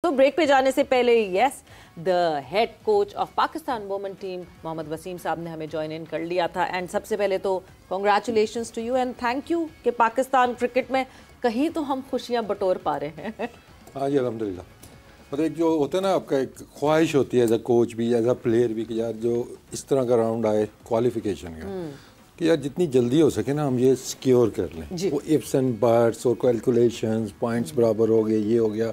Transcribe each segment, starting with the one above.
दोस्तों ब्रेक पे जाने से पहले yes the head coach of Pakistan women team Mohammad Wasim साहब ने हमें ज्वाइन इन कर लिया था। एंड सबसे पहले तो congratulations to you and thank you कि पाकिस्तान क्रिकेट में कहीं तो हम खुशियां बटोर पा रहे हैं। हाँ जी अल्हम्दुलिल्लाह। मतलब एक जो होता है ना आपका एक ख्वाहिश होती है एज अ कोच भी एज अ प्लेयर भी कि यार जो इस तरह का राउंड आए क्वालिफिकेशन का कि यार जितनी जल्दी हो सके ना हम ये सिक्योर कर लें। वो इफ्स एंड बट्स और कैलकुलेशंस पॉइंट्स बराबर हो गए ये हो गया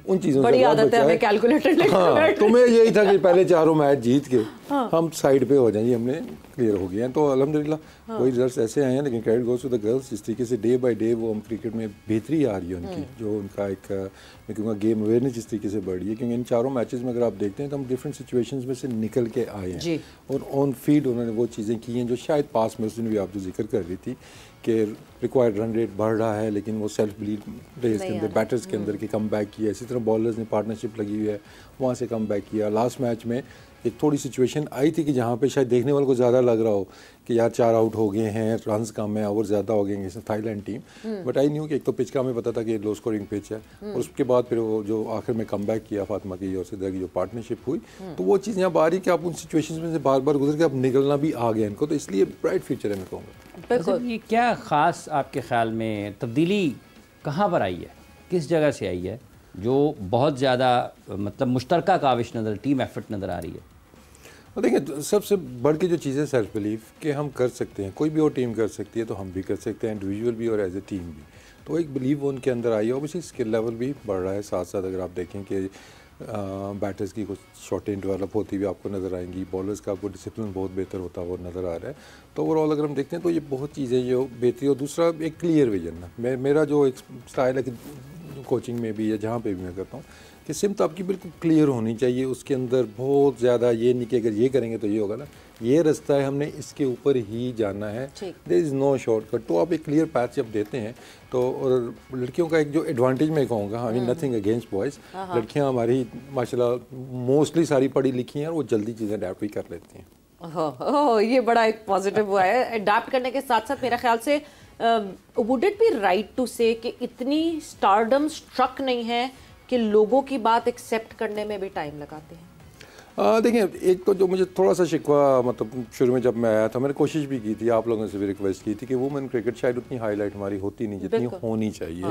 उन चीज़ों से बड़ी आदत है हमें कैलकुलेटर लेकर। हाँ तो मैं यही था कि पहले चारों मैच जीत के हम साइड पे हो जाएं, ये हमने क्लियर हो गए हैं। तो अल्हम्दुलिल्लाह वही रिजल्ट्स ऐसे आए हैं। लेकिन credit goes to the girls, जिस तरीके से डे बाय डे वो हम क्रिकेट में बेहतरी आ रही है उनकी, जो उनका एक मैं कहूँगा गेम अवेयरनेस जिस तरीके से बढ़ी है। क्योंकि इन चारों मैचेस में अगर आप देखते हैं तो हम डिफरेंट सिचुएशंस में से निकल के आए हैं और ऑन फील्ड उन्होंने वो चीज़ें की हैं जो शायद पास में उस दिन भी आप जो जिक्र कर रही थी कि रिक्वायर्ड रन रेट बढ़ रहा है, लेकिन वो सेल्फ बिलीव प्लेयर्स के अंदर बैटर्स के अंदर की कम बैक किया। इसी तरह बॉलर्स ने पार्टनरशिप लगी हुई है, वहाँ से कम बैक किया। लास्ट मैच में एक थोड़ी सिचुएशन आई थी कि जहाँ पे शायद देखने वालों को ज़्यादा लग रहा हो कि यार 4 आउट हो गए हैं, रन्स कम है, ओवर ज़्यादा हो गए हैं Thailand team. But I knew कि एक तो पिच का हमें पता था कि लो स्कोरिंग पिच है और उसके बाद फिर वो जो आखिर में कम बैक किया फातिमा की और सिद्धा की जो पार्टनरशिप हुई, तो वो चीज़ यहाँ आ रही कि आप उन सिचुएशन में से बार बार गुजर के आप निकलना भी आ गया इनको। तो इसलिए ब्राइट फ्यूचर है मैं कहूँगा। ये क्या ख़ास आपके ख्याल में तब्दीली कहाँ पर आई है, किस जगह से आई है जो बहुत ज़्यादा मतलब मुश्तरका काविश नज़र टीम एफर्ट नज़र आ रही है? देखिए सबसे बढ़ के जो चीज़ें सेल्फ बिलीफ कि हम कर सकते हैं, कोई भी और टीम कर सकती है तो हम भी कर सकते हैं, इंडिविजुअल भी और एज ए टीम भी। तो एक बिलीव उनके अंदर आई है। ऑब्वियसली स्किल लेवल भी बढ़ रहा है साथ साथ। अगर आप देखें कि बैटर्स की कुछ शॉर्टें डेवलप होती हुई आपको नज़र आएंगी, बॉलर्स का आपको डिसिप्लिन बहुत बेहतर होता हुआ नज़र आ रहा है। तो ओवरऑल अगर हम देखते हैं तो ये बहुत चीज़ें जो बेहतरी। और दूसरा एक क्लियर विजन है। मेरा जो एक स्टाइल है कि कोचिंग में भी या जहाँ पे भी मैं करता हूँ कि सिमत आपकी बिल्कुल क्लियर होनी चाहिए। उसके अंदर बहुत ज़्यादा ये नहीं कि अगर ये करेंगे तो ये होगा ना, ये रास्ता है, हमने इसके ऊपर ही जाना है, देयर इज़ नो शॉर्टकट। तो आप एक क्लियर पैथ जब देते हैं तो, और लड़कियों का एक जो एडवांटेज मैं कहूँगा, I mean nothing against boys, लड़कियाँ हमारी माशाल्लाह मोस्टली सारी पढ़ी लिखी हैं और वो जल्दी चीज़ें अडैप्ट भी कर लेती हैं। ये बड़ा एक पॉजिटिव हुआ है। अडैप्ट करने के साथ साथ मेरा ख्याल से would it be right to say कि इतनी स्टारडम स्ट्रक नहीं है कि लोगों की बात एक्सेप्ट करने में भी टाइम लगाते हैं? देखिए एक तो जो मुझे थोड़ा सा शिकवा मतलब शुरू में जब मैं आया था, मैंने कोशिश भी की थी, आप लोगों से भी रिक्वेस्ट की थी कि वुमेन क्रिकेट शायद उतनी हाईलाइट हमारी होती नहीं जितनी होनी चाहिए।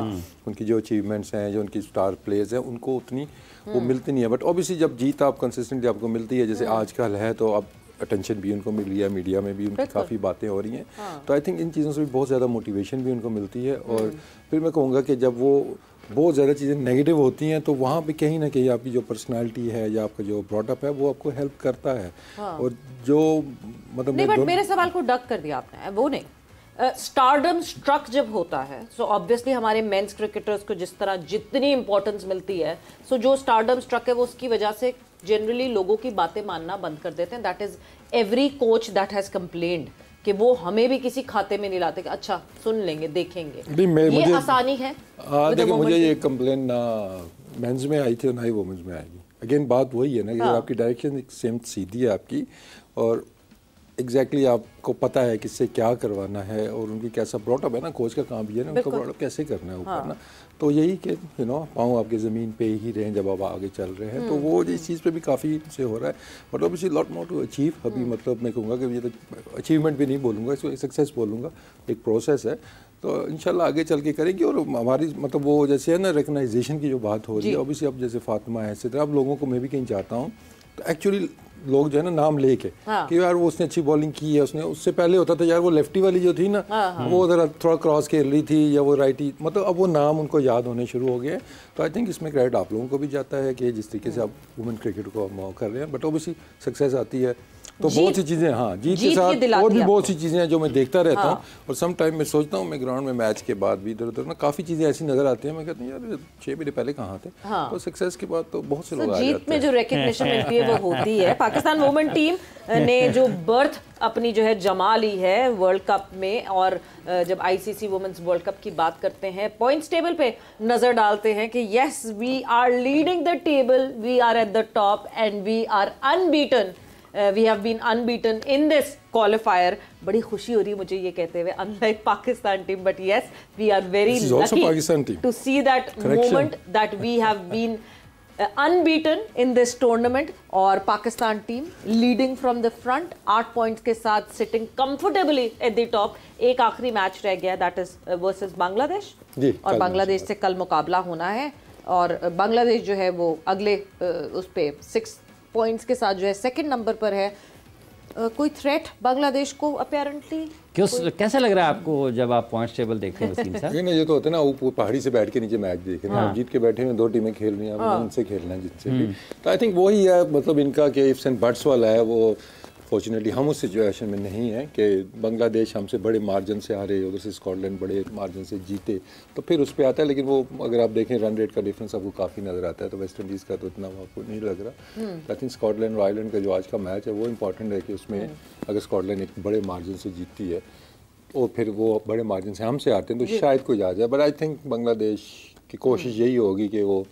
उनकी जो अचीवमेंट्स हैं, जो उनकी स्टार प्लेयर्स हैं, उनको उतनी वो मिलती नहीं है। बट ऑब्वियसली जब जीत आप कंसिस्टेंटली आपको मिलती है, जैसे आजकल है, तो अब अटेंशन भी उनको मिल रही है, मीडिया में भी उनकी काफ़ी बातें हो रही हैं। तो आई थिंक इन चीज़ों से भी बहुत ज़्यादा मोटिवेशन भी उनको मिलती है। और फिर मैं कहूँगा कि जब वो बहुत ज़्यादा चीज़ें नेगेटिव होती हैं तो वहाँ पे कहीं ना कहीं आपकी जो पर्सनालिटी है या आपका जो ब्रॉडअप है वो आपको हेल्प करता है। और जो मतलब नहीं, बट मेरे सवाल को डक कर दिया आपने, वो नहीं। स्टारडम स्ट्रक जब होता है सो ऑब्वियसली हमारे मेंस क्रिकेटर्स को जिस तरह जितनी इंपॉर्टेंस मिलती है, सो जो स्टारडम स्ट्रक है वो उसकी वजह से जनरली लोगों की बातें मानना बंद कर देते हैं। That is every coach that has complained कि वो हमें भी किसी खाते में नहीं लाते कि अच्छा सुन लेंगे देखेंगे। ये आसानी है। देखिए मुझे ये कंप्लेन ना मेंस में आई थी और ना ही वुमेन्स में आएगी। अगेन बात वही है ना कि आपकी डायरेक्शन सेम सीधी है आपकी और एग्जैक्टली आपको पता है किससे क्या करवाना है और उनकी कैसा ब्रॉटअप है ना, कोच का काम भी है ना उनका ब्रॉटअप कैसे करना है ऊपर ना। तो यही कि पाँव आपके ज़मीन पे ही रहें जब आप आगे चल रहे हैं। तो वो इस चीज़ पे भी काफ़ी से हो रहा है। But obviously lot more to achieve. अभी मतलब मैं कहूँगा कि ये तो अचीवमेंट भी नहीं बोलूँगा, इसको सक्सेस बोलूँगा, एक प्रोसेस है। तो इंशाल्लाह आगे चल के करेंगे। और हमारी मतलब वो जैसे है ना रिकग्नाइजेशन की जो बात हो रही है, ऑब्वियसली अब जैसे फातिमा है इसी तरह अब लोगों को मैं भी कहीं चाहता हूँ तो एक्चुअली लोग जो है ना नाम लेके कि यार वो उसने अच्छी बॉलिंग की है, उसने उससे पहले होता था यार वो लेफ्टी वाली जो थी ना वो ज़रा थोड़ा क्रॉस खेल रही थी या वो राइटी, मतलब अब वो नाम उनको याद होने शुरू हो गए। तो आई थिंक इसमें क्रेडिट आप लोगों को भी जाता है कि जिस तरीके से आप वुमेन क्रिकेट को कर रहे हैं। बट ऑब्वियसली सक्सेस आती है तो बहुत सी चीज़ें, हाँ जीत के साथ और भी बहुत सी चीज़ें हैं जो मैं देखता रहता हूँ। और सम टाइम मैं सोचता हूँ मैं ग्राउंड में मैच के बाद भी इधर उधर ना काफ़ी चीज़ें ऐसी नज़र आती हैं, मैं कहता हूँ यार 6 महीने पहले कहाँ थे। तो सक्सेस के बाद तो बहुत से लोग आ जाते हैं। जीत में जो रिकग्निशन मिलती है वो होती है। पाकिस्तान वुमेन टीम ने जो बर्थ अपनी जो है जमा ली है वर्ल्ड कप में, और जब आईसीसी वुमेन्स वर्ल्ड कप की बात करते हैं पॉइंट्स टेबल पे नजर डालते हैं कि yes we are leading the table, we are at the top and we are unbeaten. We have been unbeaten in this qualifier. बड़ी खुशी हो रही है मुझे ये कहते हुए, unlike Pakistan team, but yes, we are very lucky to see that moment that we have been unbeaten in this tournament और Pakistan team leading from the front 8 points के साथ sitting comfortably at the top. एक आखिरी match रह गया, that is versus Bangladesh, और बांग्लादेश से कल मुकाबला होना है और बांग्लादेश जो है वो अगले उस पे 6 पॉइंट्स के साथ जो है सेकंड नंबर पर है। कोई थ्रेट बांग्लादेश को अपेरेंटली कैसा लग रहा है आपको जब आप पॉइंट्स टेबल देखते हैं वसीम साहब? ये तो होता है ना, वो पहाड़ी से बैठ के नीचे मैच देखे ना, जीत के बैठे हैं, 2 टीमें खेल रही हैं, उनसे खेलना है जिनसे भी। तो आई थिंक वही है, मतलब इनका कि इफ्स एंड बट्स वाला है। वो फॉर्चुनेटली हम उस सिचुएशन में नहीं है कि बांग्लादेश हमसे बड़े मार्जिन से हारे, उधर से स्कॉटलैंड बड़े मार्जिन से जीते, तो फिर उस पर आता है। लेकिन वो अगर आप देखें रन रेट का डिफरेंस आपको काफ़ी नज़र आता है, तो वेस्ट इंडीज़ का तो इतना आपको नहीं लग रहा। आई थिंक स्कॉटलैंड और आयरलैंड का जो आज का मैच है वो इंपॉर्टेंट है कि उसमें अगर स्कॉटलैंड एक बड़े मार्जिन से जीतती है और फिर वो बड़े मार्जिन से हमसे आते हैं तो शायद कोई आ जाए। बट आई थिंक बांग्लादेश की कोशिश यही होगी कि वो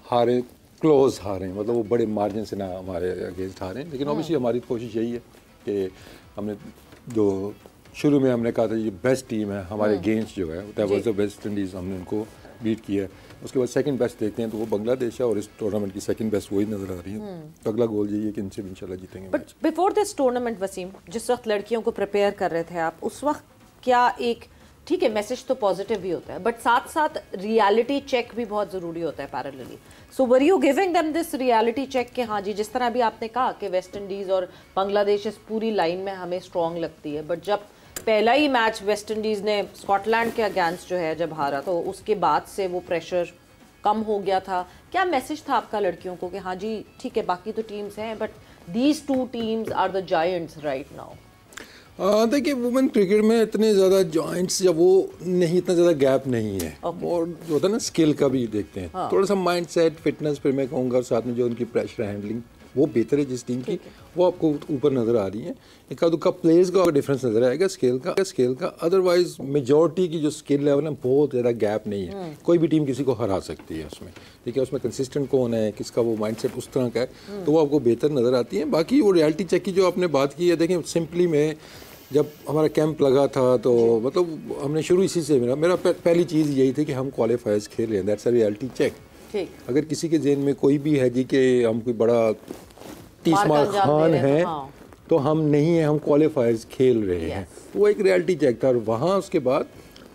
हारे, क्लोज हारें, मतलब वो बड़े मार्जिन से ना हमारे अगेंस्ट हारें। लेकिन ऑब्वियसली हमारी कोशिश यही है कि हमने जो शुरू में हमने कहा था ये बेस्ट टीम है हमारे अगेंस्ट जो है, that was the West Indies, हमने उनको बीट किया है। उसके बाद सेकंड बेस्ट देखते हैं तो वो बांग्लादेश है और इस टूर्नामेंट की सेकंड बेस्ट वही नज़र आ रही है। तो अगला गोल यही है कि इनसे भी इंशाल्लाह जीतेंगे। But before this tournament Wasim, जिस वक्त लड़कियों को प्रिपेयर कर रहे थे आप, उस वक्त क्या एक ठीक है मैसेज तो पॉजिटिव भी होता है बट साथ साथ रियलिटी चेक भी बहुत ज़रूरी होता है parallelly. So were you giving them this reality check कि हाँ जी, जिस तरह भी आपने कहा कि वेस्ट इंडीज़ और बांग्लादेश इस पूरी लाइन में हमें स्ट्रॉन्ग लगती है, बट जब पहला ही मैच वेस्ट इंडीज़ ने स्कॉटलैंड के अगेंस्ट जो है जब हारा तो उसके बाद से वो प्रेशर कम हो गया था। क्या मैसेज था आपका लड़कियों को कि हाँ जी ठीक है बाकी तो टीम्स हैं but these 2 teams are the giants right now? देखिए वुमेन क्रिकेट में इतने ज़्यादा जॉइंट्स या वो नहीं, इतना ज़्यादा गैप नहीं है। और जो होता है ना स्किल का भी देखते हैं, थोड़ा सा माइंड सेट, फिटनेस, फिर मैं कहूँगा साथ में जो उनकी प्रेशर हैंडलिंग वो बेहतर है जिस टीम की, वो आपको ऊपर नज़र आ रही है। एक आध प्लेयर्स का डिफरेंस नज़र आएगा स्केल का। अदरवाइज मेजॉरिटी की जो स्किल लेवल है बहुत ज़्यादा गैप नहीं है। कोई भी टीम किसी को हरा सकती है उसमें, ठीक है। उसमें कंसिस्टेंट कौन है, किसका वो माइंडसेट उस तरह का है, तो वो आपको बेहतर नज़र आती है। बाकी वो रियलिटी चेक की जो आपने बात की है, देखें सिंपली में जब हमारा कैंप लगा था तो मतलब हमने शुरू इसी से, मेरा पहली चीज़ यही थी कि हम क्वालिफायर्स खेल रहे हैं, दैट्स अ रियलिटी चेक। अगर किसी के जेहन में कोई भी है जी कि हम कोई बड़ा तीसमार खान है तो हम नहीं है, हम क्वालिफायर्स खेल रहे हैं, वो एक रियलिटी चेक था। और वहाँ उसके बाद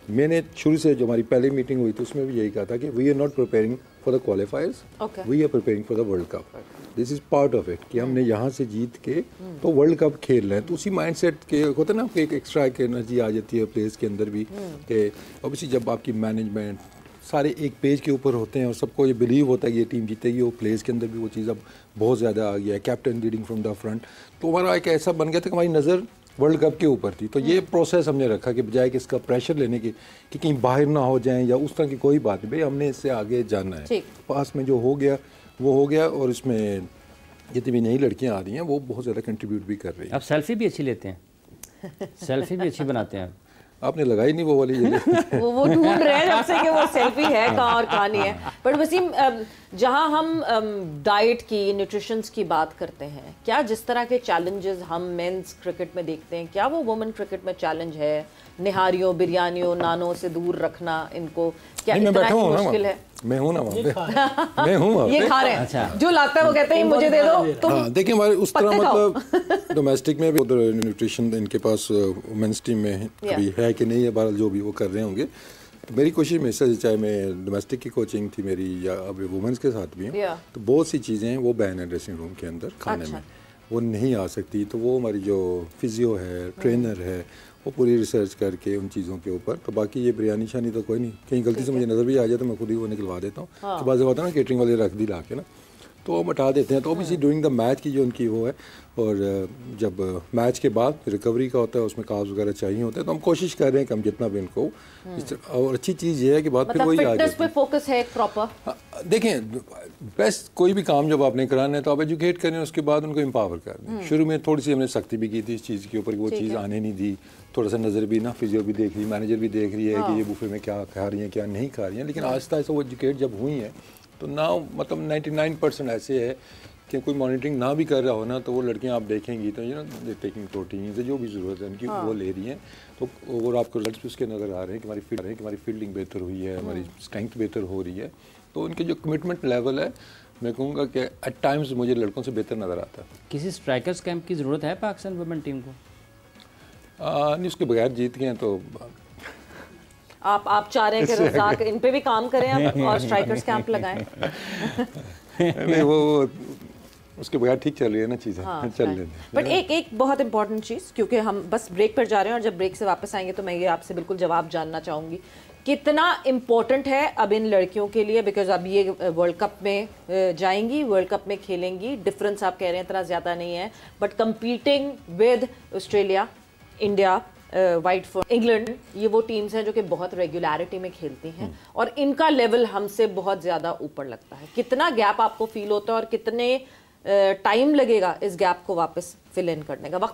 मैंने शुरू से जो हमारी पहली मीटिंग हुई थी उसमें भी यही कहा था कि we are not preparing for the qualifiers, we are preparing for the world cup. This is part of it कि हमने यहाँ से जीत के तो वर्ल्ड कप खेल रहे हैं। तो उसी माइंडसेट के होता है ना, आपको एक एक्स्ट्रा एक एनर्जी आ जाती है प्लेयर्स के अंदर भी कि ऑब्वियसली जब आपकी मैनेजमेंट सारे एक पेज के ऊपर होते हैं और सबको ये बिलीव होता है कि ये टीम जीतेगी, वो प्लेयर्स के अंदर भी वो चीज़ अब बहुत ज़्यादा आ गया है, captain leading from the front. तो हमारा एक ऐसा बन गया था कि हमारी नज़र वर्ल्ड कप के ऊपर थी। तो ये प्रोसेस हमने रखा कि बजाय कि इसका प्रेशर लेने की कि कहीं बाहर ना हो जाएं या उस तरह की कोई बात नहीं, भाई हमने इससे आगे जाना है। पास में जो हो गया वो हो गया और इसमें जितनी भी नई लड़कियां आ रही हैं वो बहुत ज़्यादा कंट्रीब्यूट भी कर रही हैं। आप सेल्फी भी अच्छी लेते हैं, सेल्फी भी अच्छी बनाते हैं। आपने लगाई नहीं वो वाली वो ढूंढ रहे हैं जब से कि वो सेल्फी है कहाँ और कहाँ नहीं है। बट वसीम, जहाँ हम डाइट की, न्यूट्रिशंस की बात करते हैं, क्या जिस तरह के चैलेंजेस हम मेंस क्रिकेट में देखते हैं, क्या वो वुमेन क्रिकेट में चैलेंज है? निहारियों, बिरयानियों, नानों से दूर रखना इनको, क्या इतना ही मुश्किल है? मैं हूँ ना वहाँ पे, मैं हूँ ये खा रहे हैं। अच्छा। जो लाता है वो कहते हैं मुझे दे दो तुम। हाँ, देखिए हमारे उस तरह मतलब डोमेस्टिक में भी उधर न्यूट्रिशन इनके पास वुमेन्स टीम में अभी है कि नहीं है, बहरहाल जो भी वो कर रहे होंगे। तो मेरी कोशिश में से चाहे मैं डोमेस्टिक की कोचिंग थी मेरी या अभी वुमेन्स के साथ भी हूँ, तो बहुत सी चीज़ें हैं वो बैन है ड्रेसिंग रूम के अंदर खाने में, वो नहीं आ सकती। तो वो हमारी जो फिजियो है, ट्रेनर है, वो पूरी रिसर्च करके उन चीज़ों के ऊपर। तो बाकी ये बिरयानी शानी तो कोई नहीं, कहीं गलती से मुझे नज़र भी आ जाए तो मैं खुद ही वो निकलवा देता हूँ। तो बाद होता है ना केटरिंग वाले रख दी ला के ना, तो वो हटा देते हैं। तो ऑब्वियसली ड्यूरिंग द मैच की जो उनकी वो है, और जब मैच के बाद रिकवरी का होता है उसमें कार्ब्स वगैरह चाहिए होते हैं, तो हम कोशिश कर रहे हैं कि हम जितना भी इनको। और अच्छी चीज़ ये है कि बात फिर वही आ जाती है, फोकस है प्रॉपर। देखें बेस्ट कोई भी काम जब आपने कराना है तो आप एजुकेट करें, उसके बाद उनको एम्पावर करें। शुरू में थोड़ी सी हमने सख्ती भी की थी इस चीज़ के ऊपर कि वो चीज़ आने नहीं दी, थोड़ा सा नज़र भी ना, फिजियो भी देख रही, मैनेजर भी देख रही है कि ये बुफे में क्या खा रही हैं क्या नहीं खा रही हैं। लेकिन आहिस्ता आहिस्ता वो एजुकेट जब हुई हैं तो ना मतलब 99% ऐसे है कि कोई मॉनिटरिंग ना भी कर रहा हो ना, तो वो लड़कियां आप देखेंगी तो टेकिंग प्रोटीन से जो भी ज़रूरत है उनकी वो ले रही हैं। तो और आपको रिजल्ट्स भी उसके नज़र आ रहे हैं कि हमारी फील्डिंग बेहतर हुई है, हमारी स्ट्रेंथ बेहतर हो रही है। तो उनके जो कमिटमेंट लेवल है मैं कहूँगा कि एट टाइम्स मुझे लड़कों से बेहतर नज़र आता है। किसी स्ट्राइकर्स कैंप की ज़रूरत है पाकिस्तान वुमेन टीम को? नहीं, उसके बगैर जीत गए हैं तो आप चाह रहे हैं कि रज़ाक इन पे भी काम करें आप और स्ट्राइकर्स कैंप लगाएं? नहीं, वो उसके बगैर ठीक चल रही है ना चीज़ें। हाँ, चल रही बट एक बहुत इंपॉर्टेंट चीज़, क्योंकि हम बस ब्रेक पर जा रहे हैं और जब ब्रेक से वापस आएंगे तो मैं ये आपसे बिल्कुल जवाब जानना चाहूँगी, कितना इम्पोर्टेंट है अब इन लड़कियों के लिए, बिकॉज अब ये वर्ल्ड कप में जाएंगी, वर्ल्ड कप में खेलेंगी, डिफरेंस आप कह रहे हैं इतना ज़्यादा नहीं है, but competing with Australia, India, white for England, ये वो टीम्स हैं जो कि बहुत रेगुलरिटी में खेलती हैं और इनका लेवल हमसे बहुत ज़्यादा ऊपर लगता है। कितना गैप आपको फील होता है और कितने टाइम लगेगा इस गैप को वापस फिल इन करने का? वक्त